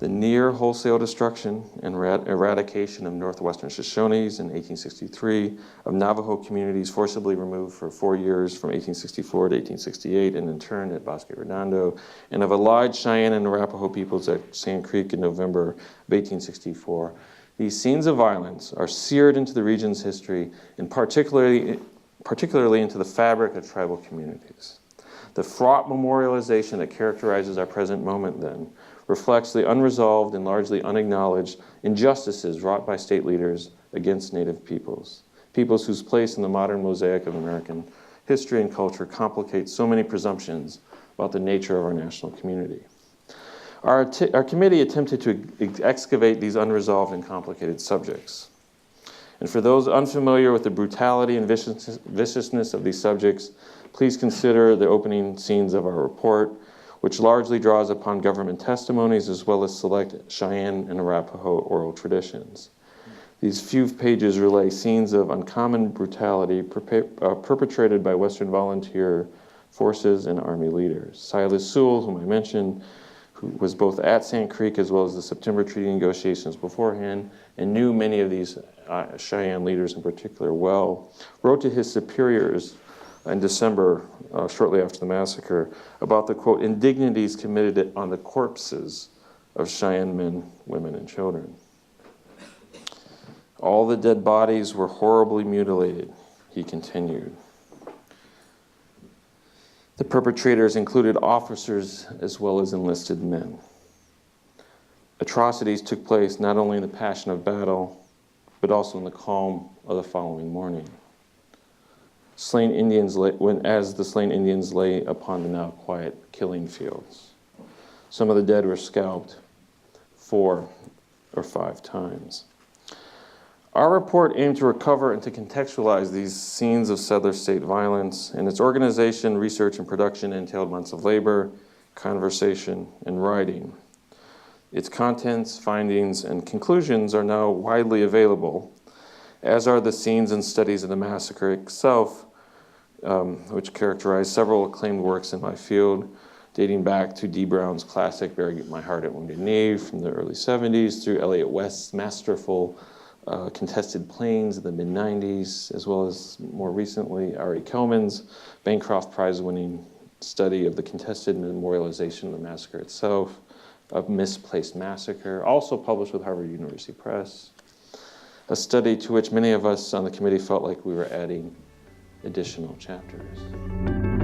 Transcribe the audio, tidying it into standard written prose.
the near wholesale destruction and eradication of northwestern Shoshones in 1863, of Navajo communities forcibly removed for 4 years from 1864 to 1868 and interned at Bosque Redondo, and of allied Cheyenne and Arapaho peoples at Sand Creek in November of 1864. These scenes of violence are seared into the region's history, and particularly into the fabric of tribal communities. The fraught memorialization that characterizes our present moment, then, reflects the unresolved and largely unacknowledged injustices wrought by state leaders against Native peoples whose place in the modern mosaic of American history and culture complicates so many presumptions about the nature of our national community. Our committee attempted to excavate these unresolved and complicated subjects. And for those unfamiliar with the brutality and viciousness of these subjects, please consider the opening scenes of our report, which largely draws upon government testimonies as well as select Cheyenne and Arapaho oral traditions. These few pages relay scenes of uncommon brutality perpetrated by Western volunteer forces and Army leaders. Silas Sewell, whom I mentioned, who was both at Sand Creek as well as the September Treaty negotiations beforehand, and knew many of these Cheyenne leaders in particular well, wrote to his superiors in December, shortly after the massacre, about the, quote, indignities committed on the corpses of Cheyenne men, women, and children. All the dead bodies were horribly mutilated, he continued. The perpetrators included officers as well as enlisted men. Atrocities took place not only in the passion of battle, but also in the calm of the following morning. As the slain Indians lay upon the now quiet killing fields. Some of the dead were scalped 4 or 5 times. Our report aimed to recover and to contextualize these scenes of settler state violence, and its organization, research, and production entailed months of labor, conversation, and writing. Its contents, findings, and conclusions are now widely available, as are the scenes and studies of the massacre itself, which characterize several acclaimed works in my field, dating back to D. Brown's classic Bury My Heart at Wounded Knee from the early 70s, through Elliot West's masterful Contested Plains of the mid-90s, as well as more recently Ari Kelman's Bancroft Prize-winning study of the contested memorialization of the massacre itself, of Misplaced Massacre, also published with Harvard University Press, a study to which many of us on the committee felt like we were adding additional chapters.